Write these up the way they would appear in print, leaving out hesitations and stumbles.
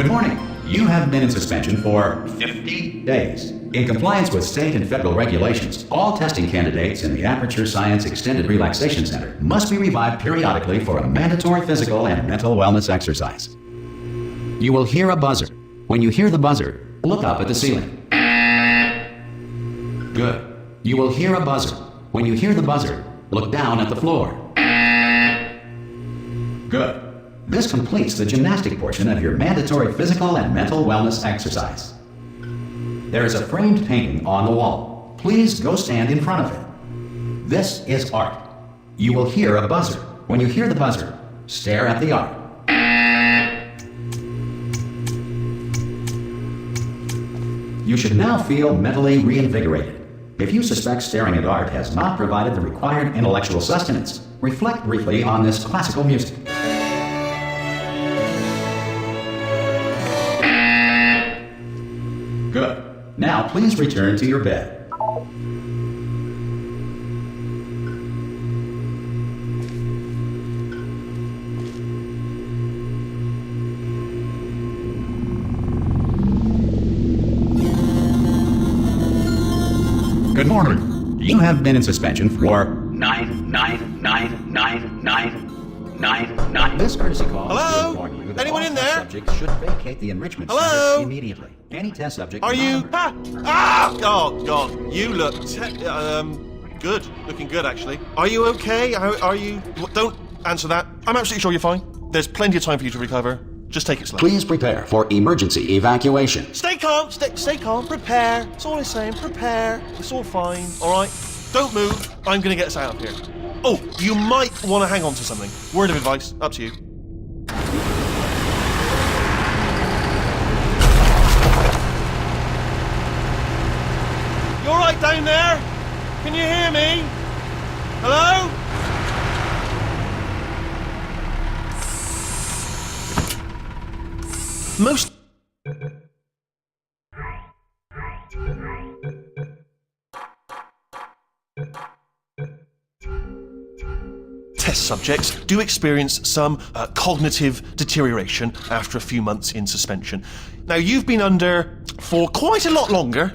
Good morning. You have been in suspension for 50 days. In compliance with state and federal regulations, all testing candidates in the Aperture Science Extended Relaxation Center must be revived periodically for a mandatory physical and mental wellness exercise. You will hear a buzzer. When you hear the buzzer, look up at the ceiling. Good. You will hear a buzzer. When you hear the buzzer, look down at the floor. Good. This completes the gymnastic portion of your mandatory physical and mental wellness exercise. There is a framed painting on the wall. Please go stand in front of it. This is art. You will hear a buzzer. When you hear the buzzer, stare at the art. You should now feel mentally reinvigorated. If you suspect staring at art has not provided the required intellectual sustenance, reflect briefly on this classical music. Good. Now please return to your bed. Good morning. You have been in suspension for 9999999. This courtesy call is to inform you that Anyone all in test there? subjects should vacate the enrichment Hello? center immediately. Any test subject... Are you... Oh, God. You look... good. Looking good, actually. Are you okay? Are you... Don't answer that. I'm absolutely sure you're fine. There's plenty of time for you to recover. Just take it slow. Please prepare for emergency evacuation. Stay calm. Stay calm. Prepare. That's all I'm saying. Prepare. It's all fine. All right? Don't move. I'm going to get us out of here. Oh, you might want to hang on to something. Word of advice. Up to you. You all right down there? Can you hear me? Hello? Most... test subjects do experience some cognitive deterioration after a few months in suspension. Now, you've been under for quite a lot longer.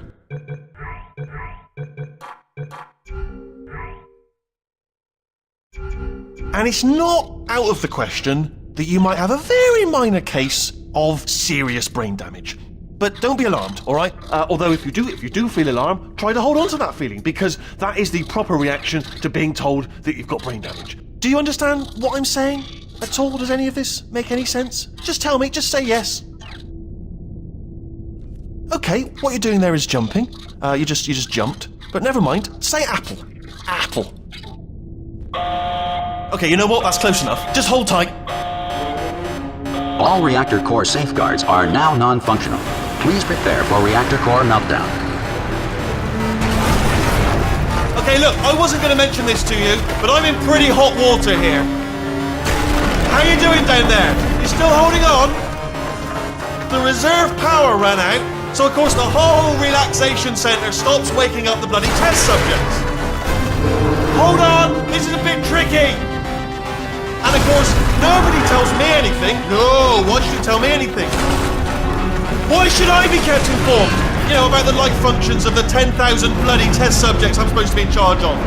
And it's not out of the question that you might have a very minor case of serious brain damage. But don't be alarmed, all right? Although if you do feel alarmed, try to hold on to that feeling, because that is the proper reaction to being told that you've got brain damage. Do you understand what I'm saying at all? Does any of this make any sense? Just tell me, just say yes. Okay, what you're doing there is jumping. You just jumped. But never mind, say apple. Apple. Okay, you know what? That's close enough. Just hold tight. All reactor core safeguards are now non-functional. Please prepare for reactor core meltdown. Okay, look, I wasn't going to mention this to you, but I'm in pretty hot water here. How you doing down there? You still holding on? The reserve power ran out, so of course the whole relaxation centre stops waking up the bloody test subjects. Hold on, this is a bit tricky. And of course, nobody tells me anything. No, why should you tell me anything? Why should I be kept informed? You know, about the life functions of the 10,000 bloody test subjects I'm supposed to be in charge of.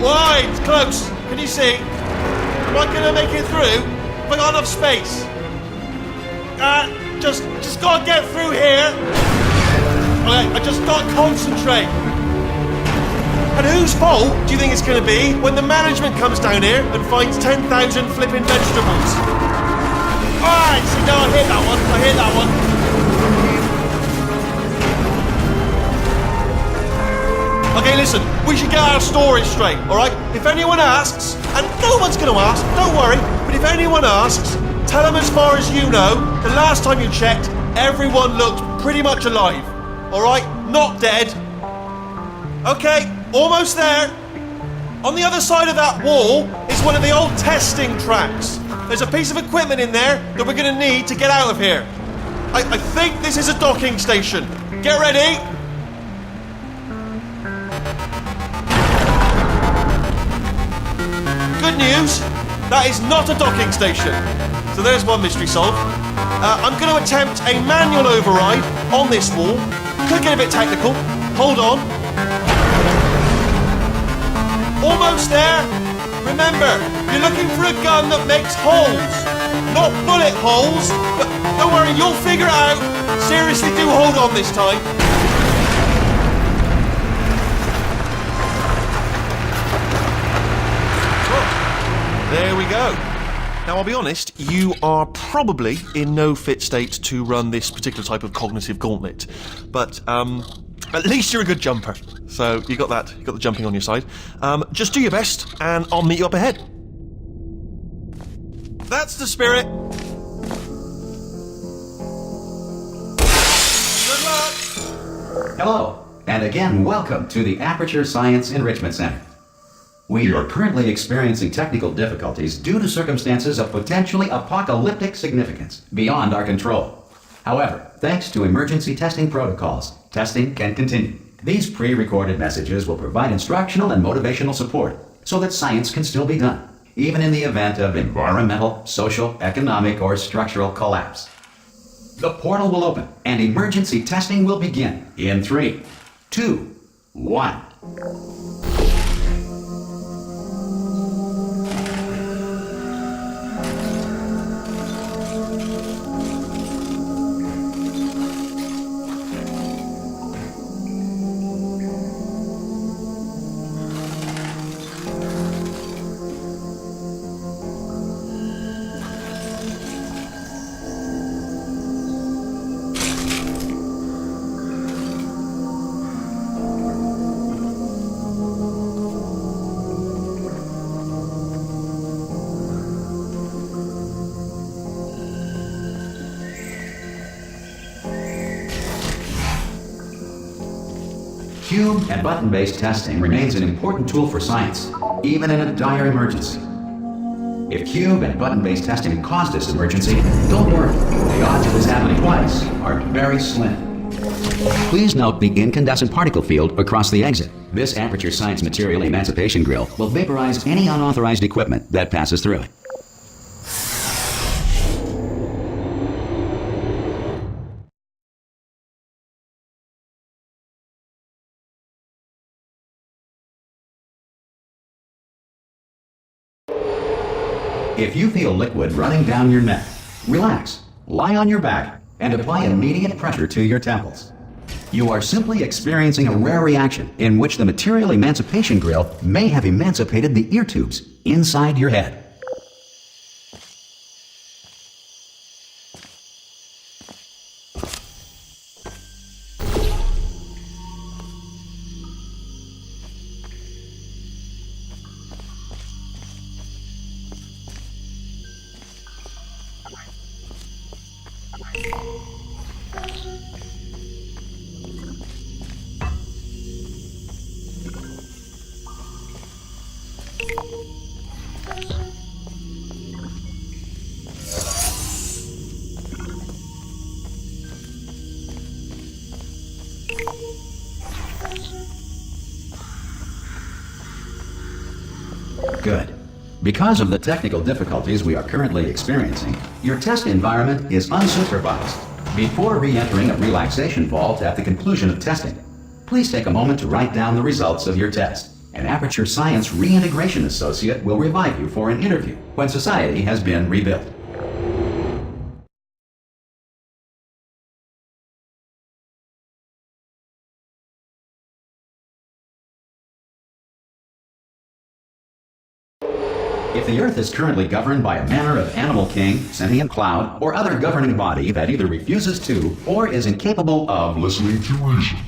Why? It's close. Can you see? Am I going to make it through? Have I got enough space? Just gotta get through here. Okay, I just gotta concentrate. And whose fault do you think it's going to be when the management comes down here and finds 10,000 flipping vegetables? Alright, see, no, I hit that one. Okay, listen, we should get our story straight, alright? If anyone asks, and no one's going to ask, don't worry, but if anyone asks, tell them as far as you know, the last time you checked, everyone looked pretty much alive, alright? Not dead. Okay. Almost there. On the other side of that wall is one of the old testing tracks. There's a piece of equipment in there that we're going to need to get out of here. I think this is a docking station. Get ready. Good news, that is not a docking station. So there's one mystery solved. I'm going to attempt a manual override on this wall. Could get a bit technical. Hold on. Almost there. Remember, you're looking for a gun that makes holes, not bullet holes. But don't worry, you'll figure it out. Seriously, do hold on this time. There we go. Now, I'll be honest, you are probably in no fit state to run this particular type of cognitive gauntlet. But, at least you're a good jumper. So, you got that. You got the jumping on your side. Just do your best, and I'll meet you up ahead. That's the spirit. Good luck. Hello, and again, welcome to the Aperture Science Enrichment Center. We are currently experiencing technical difficulties due to circumstances of potentially apocalyptic significance beyond our control. However, thanks to emergency testing protocols, testing can continue. These pre-recorded messages will provide instructional and motivational support so that science can still be done, even in the event of environmental, social, economic, or structural collapse. The portal will open and emergency testing will begin in 3, 2, 1. Cube and button-based testing remains an important tool for science, even in a dire emergency. If cube and button-based testing caused this emergency, don't worry. The odds of this happening twice are very slim. Please note the incandescent particle field across the exit. This Aperture Science Material Emancipation Grill will vaporize any unauthorized equipment that passes through it. If you feel liquid running down your neck, relax, lie on your back, and apply immediate pressure to your temples. You are simply experiencing a rare reaction in which the material emancipation grill may have emancipated the ear tubes inside your head. Good. Because of the technical difficulties we are currently experiencing, your test environment is unsupervised. Before re-entering a relaxation vault at the conclusion of testing, please take a moment to write down the results of your test. An Aperture Science Reintegration Associate will revive you for an interview when society has been rebuilt. If the Earth is currently governed by a manner of animal king, sentient cloud, or other governing body that either refuses to or is incapable of listening to reason.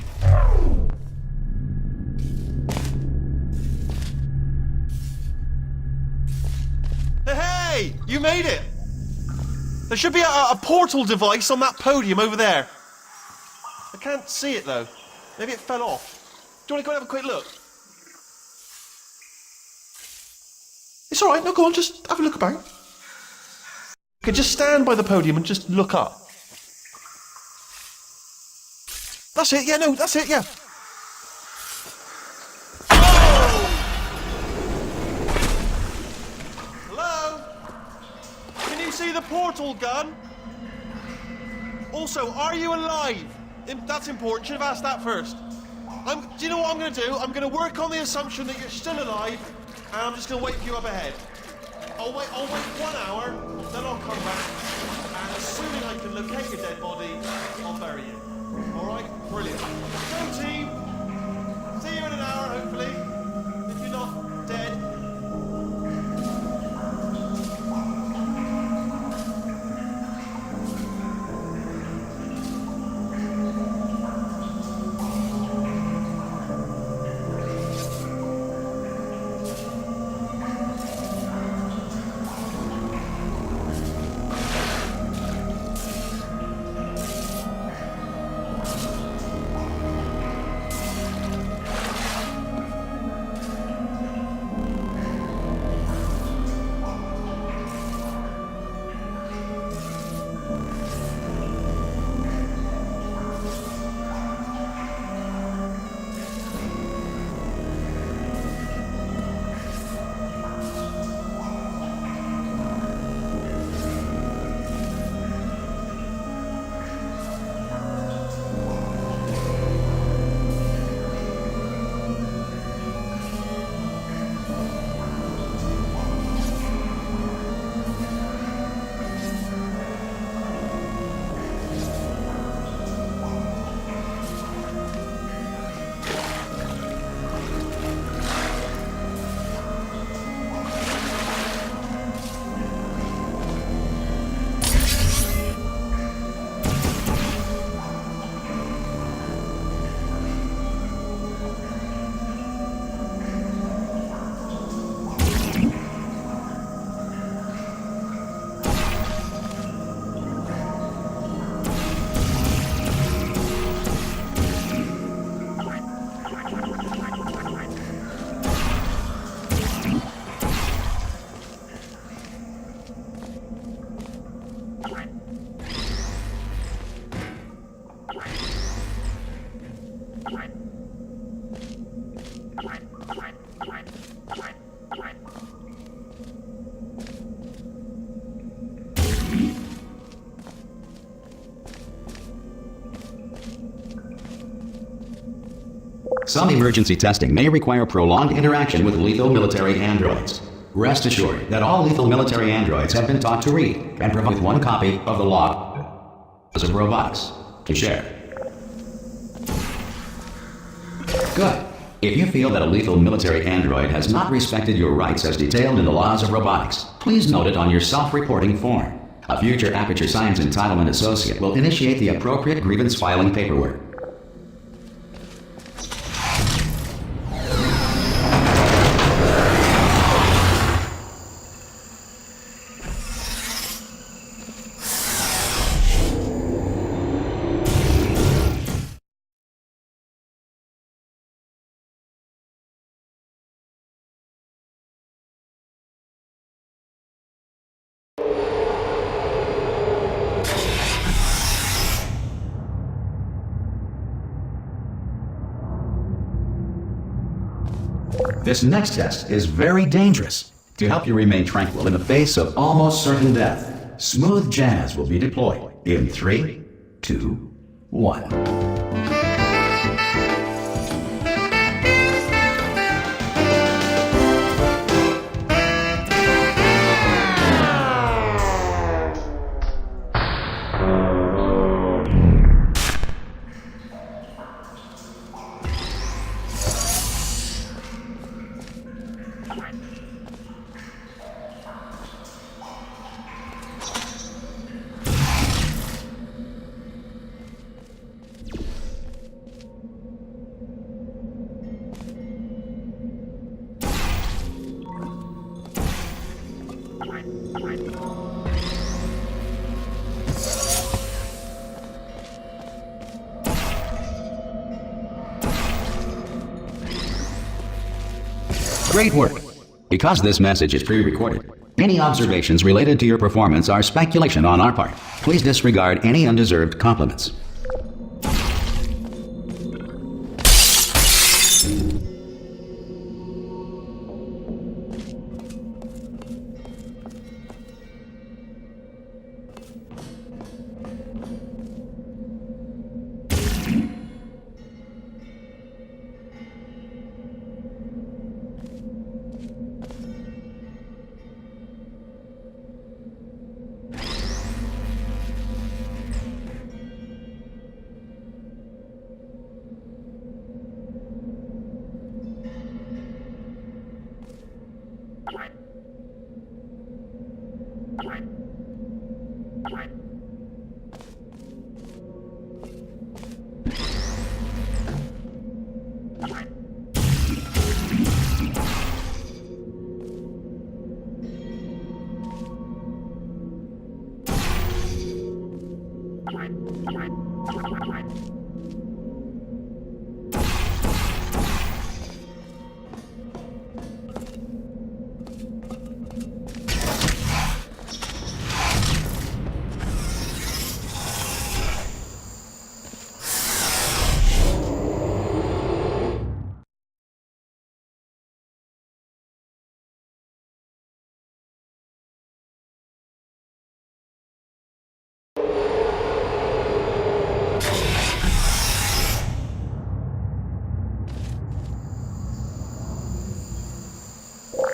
Hey, you made it! There should be a portal device on that podium over there. I can't see it though. Maybe it fell off. Do you want to go and have a quick look? It's alright, no, go on, just have a look about. Okay, just stand by the podium and just look up. That's it, yeah, no, that's it, yeah. Oh! Hello? Can you see the portal gun? Also, are you alive? That's important. Should have asked that first. Do you know what I'm going to do? I'm going to work on the assumption that you're still alive, and I'm just going to wait for you up ahead. I'll wait 1 hour, then I'll come back, and assuming I can locate your dead body, I'll bury you. All right? Brilliant. Go team. See you in an hour, hopefully. If you're not dead. Some emergency testing may require prolonged interaction with lethal military androids. Rest assured that all lethal military androids have been taught to read and provide one copy of the log of robotics to share. Good. If you feel that a lethal military android has not respected your rights as detailed in the laws of robotics, please note it on your self-reporting form. A future Aperture Science Entitlement Associate will initiate the appropriate grievance filing paperwork. This next test is very dangerous. To help you remain tranquil in the face of almost certain death, smooth jazz will be deployed in 3, 2, 1. Great work! Because this message is pre-recorded, any observations related to your performance are speculation on our part. Please disregard any undeserved compliments.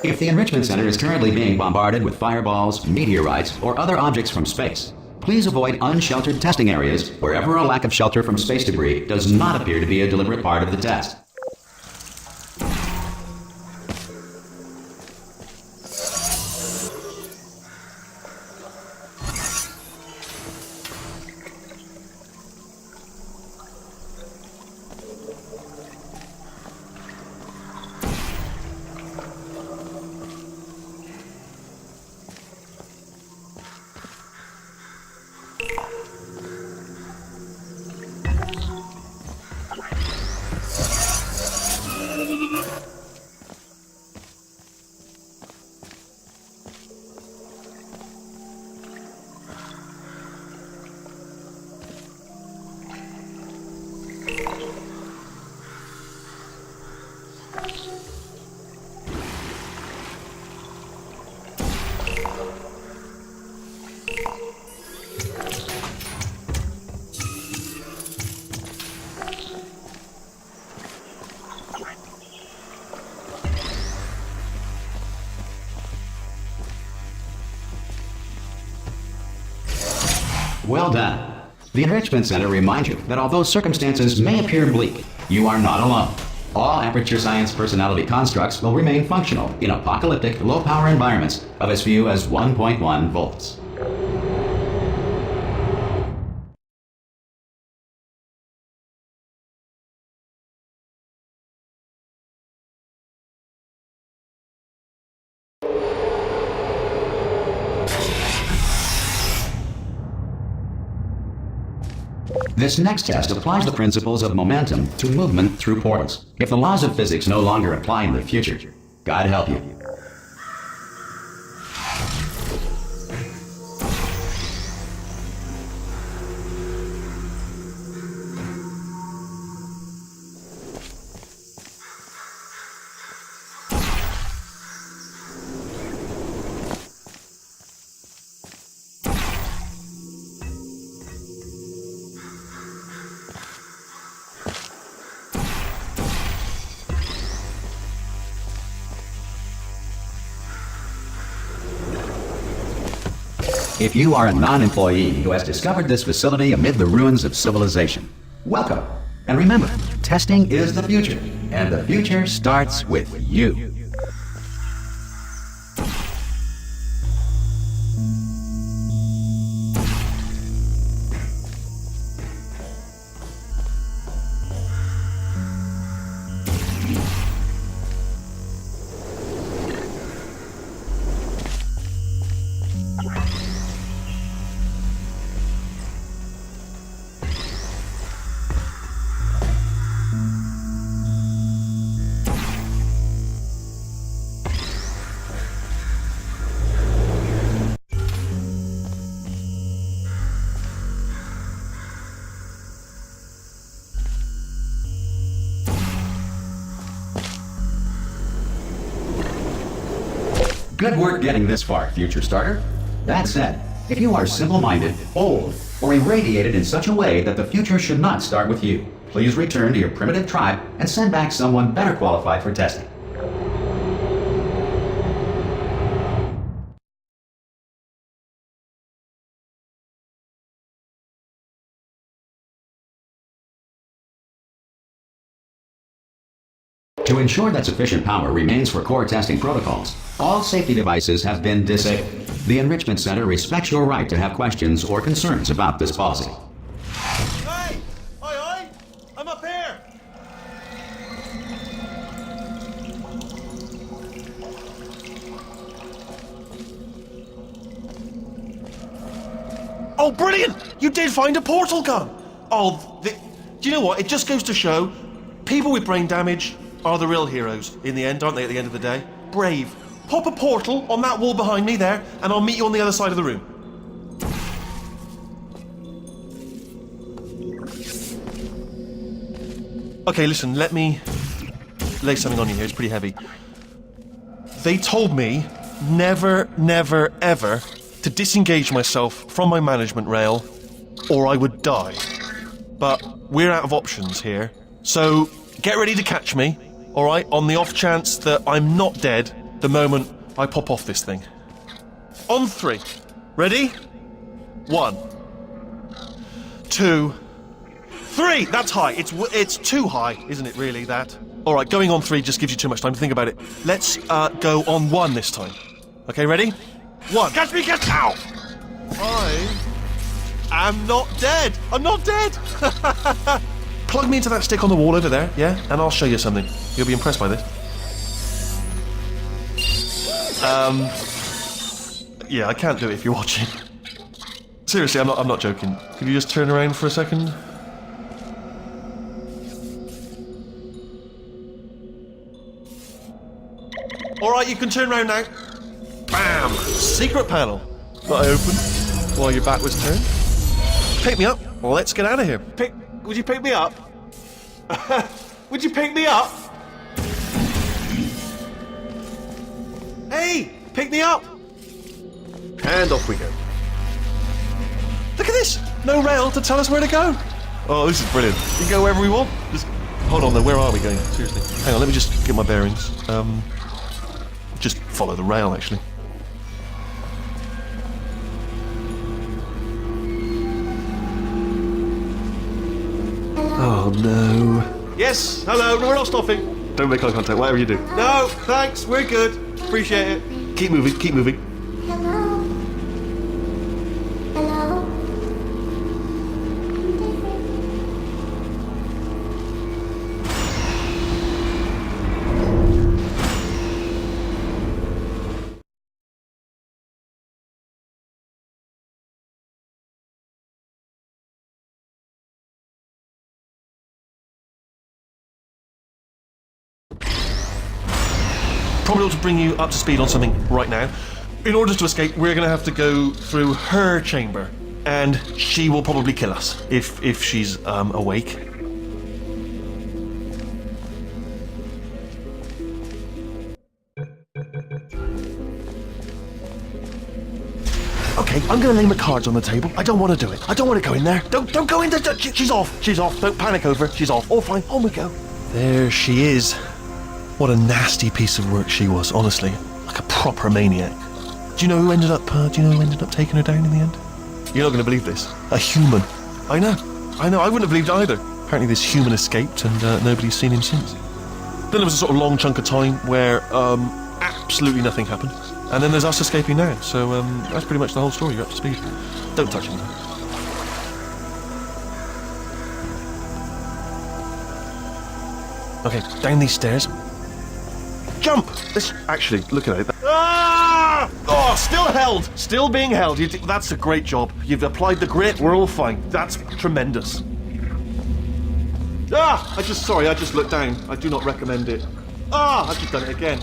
If the Enrichment Center is currently being bombarded with fireballs, meteorites, or other objects from space, please avoid unsheltered testing areas wherever a lack of shelter from space debris does not appear to be a deliberate part of the test. Well done. The Enrichment Center reminds you that although circumstances may appear bleak, you are not alone. All Aperture Science personality constructs will remain functional in apocalyptic, low-power environments of as few as 1.1 volts. This next test applies the principles of momentum to movement through portals. If the laws of physics no longer apply in the future, God help you. If you are a non-employee who has discovered this facility amid the ruins of civilization, welcome. And remember, testing is the future, and the future starts with you. Good work getting this far, future starter. That said, if you are simple-minded, old, or irradiated in such a way that the future should not start with you, please return to your primitive tribe and send back someone better qualified for testing. To ensure that sufficient power remains for core testing protocols, all safety devices have been disabled. The Enrichment Center respects your right to have questions or concerns about this policy. Hey! Oi, oi! I'm up here! Oh, brilliant! You did find a portal gun! Oh, do you know what? It just goes to show, people with brain damage are the real heroes in the end, aren't they, at the end of the day? Brave. Pop a portal on that wall behind me there, and I'll meet you on the other side of the room. Okay, listen, let me lay something on you here. It's pretty heavy. They told me never, never, ever to disengage myself from my management rail, or I would die. But we're out of options here, so get ready to catch me, alright, on the off chance that I'm not dead the moment I pop off this thing. On 3. Ready? 1, 2, 3! That's high. It's too high, isn't it, really, that? Alright, going on 3 just gives you too much time to think about it. Let's go on 1 this time. Okay, ready? 1. Catch me, catch! Ow! I'm not dead! I'm not dead! Plug me into that stick on the wall over there, yeah? And I'll show you something. You'll be impressed by this. Yeah, I can't do it if you're watching. Seriously, I'm not joking. Could you just turn around for a second? Alright, you can turn around now. Bam! Secret panel that I opened while your back was turned. Pick me up. Let's get out of here. Would you pick me up? Would you pick me up? Hey! Pick me up! And off we go. Look at this! No rail to tell us where to go. Oh, this is brilliant. We can go wherever we want. Just hold on though, where are we going? Seriously. Hang on, let me just get my bearings. Just follow the rail, actually. Oh no. Yes, hello, no, we're not stopping. Don't make eye contact, whatever you do. No, thanks, we're good. Appreciate it. Keep moving, keep moving. Hello? Hello? Probably ought to bring you up to speed on something right now. In order to escape, we're going to have to go through her chamber, and she will probably kill us if she's awake. Okay, I'm going to lay my cards on the table. I don't want to do it. I don't want to go in there. Don't go in there. She's off. She's off. Don't panic over. She's off. All fine. On we go. There she is. What a nasty piece of work she was, honestly. Like a proper maniac. Do you know who ended up taking her down in the end? You're not going to believe this. A human. I know. I wouldn't have believed either. Apparently this human escaped and nobody's seen him since. Then there was a sort of long chunk of time where absolutely nothing happened. And then there's us escaping now. So that's pretty much the whole story. You're up to speed. Don't touch him. Okay, down these stairs. Jump! Actually, look at it. Ah! Oh, still held! Still being held. That's a great job. You've applied the grit. We're all fine. That's tremendous. Ah! I just looked down. I do not recommend it. Ah! I've just done it again.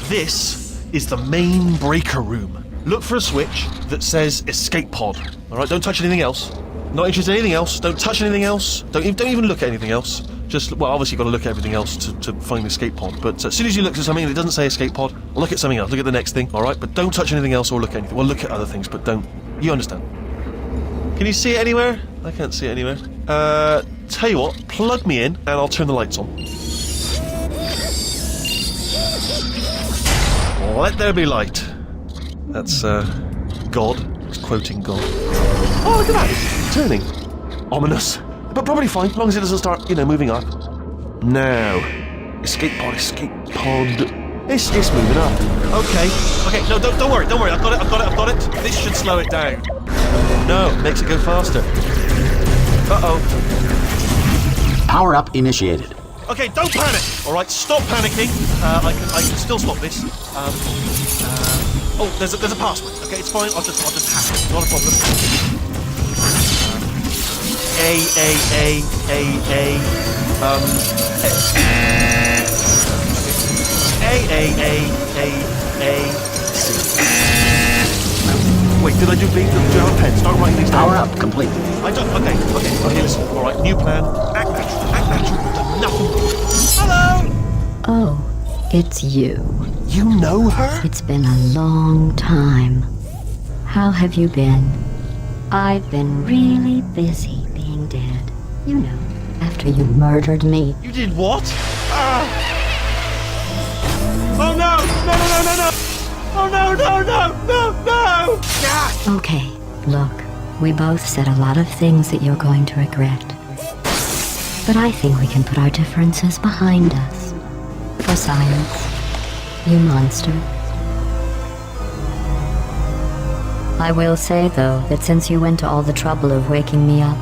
This is the main breaker room. Look for a switch that says escape pod. Alright, don't touch anything else. Not interested in anything else. Don't touch anything else. Don't even look at anything else. Just, well, obviously you've got to look at everything else to find the escape pod. But as soon as you look at something that doesn't say escape pod, look at something else. Look at the next thing, all right? But don't touch anything else or look at anything. Well, look at other things, but don't. You understand? Can you see it anywhere? I can't see it anywhere. Tell you what, plug me in and I'll turn the lights on. Let there be light. That's, God. He's quoting God. Oh, look at that! It's turning. Ominous. But probably fine, as long as it doesn't start, moving up. Now. Escape pod. It's moving up. Okay, no, don't worry. I've got it. This should slow it down. No, makes it go faster. Uh-oh. Power up initiated. Okay, don't panic! Alright, stop panicking. I can still stop this. Oh, there's a password. Okay, it's fine. I'll just hack it. Not a problem. C. Wait, did I do B? Do you have a pen? Start writing these down. Power up complete. I don't. Okay, listen. All right, new plan. Act natural. We've done nothing wrong. Hello. Oh, it's you. You know her? It's been a long time. How have you been? I've been really busy being dead. You know, after you murdered me. You did what? Oh no! No! Oh no! Ah! Okay, look, we both said a lot of things that you're going to regret. But I think we can put our differences behind us. For science, you monster. I will say, though, that since you went to all the trouble of waking me up,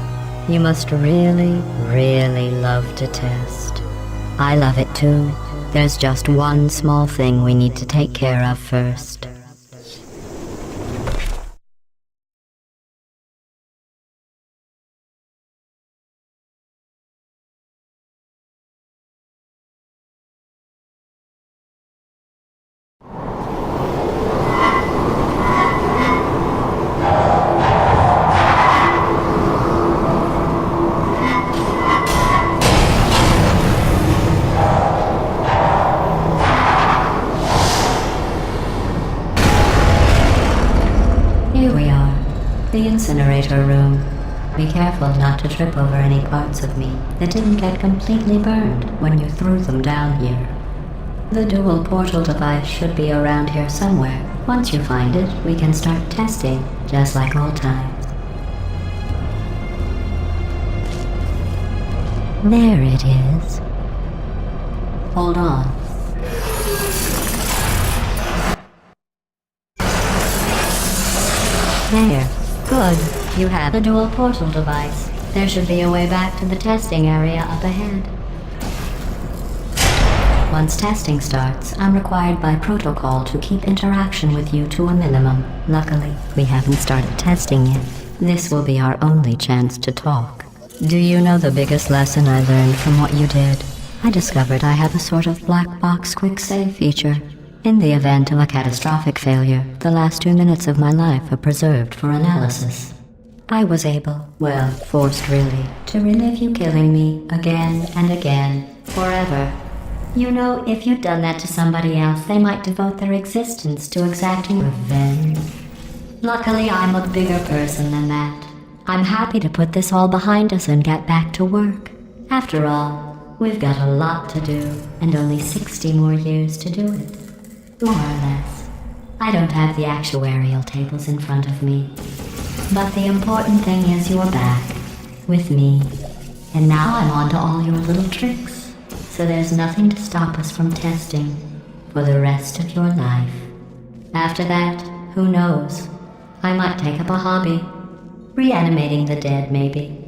you must really, really love to test. I love it too. There's just one small thing we need to take care of first. Here we are, the incinerator room. Be careful not to trip over any parts of me that didn't get completely burned when you threw them down here. The dual portal device should be around here somewhere. Once you find it, we can start testing, just like old times. There it is. Hold on. There. Good. You have a dual portal device. There should be a way back to the testing area up ahead. Once testing starts, I'm required by protocol to keep interaction with you to a minimum. Luckily, we haven't started testing yet. This will be our only chance to talk. Do you know the biggest lesson I learned from what you did? I discovered I have a sort of black box quick save feature. In the event of a catastrophic failure, the last 2 minutes of my life are preserved for analysis. I was able, well, forced really, to relive you killing me again and again, forever. You know, if you'd done that to somebody else, they might devote their existence to exacting revenge. Luckily, I'm a bigger person than that. I'm happy to put this all behind us and get back to work. After all, we've got a lot to do, and only 60 more years to do it. More or less. I don't have the actuarial tables in front of me. But the important thing is you're back. With me. And now I'm on to all your little tricks. So there's nothing to stop us from testing. For the rest of your life. After that, who knows? I might take up a hobby. Reanimating the dead, maybe.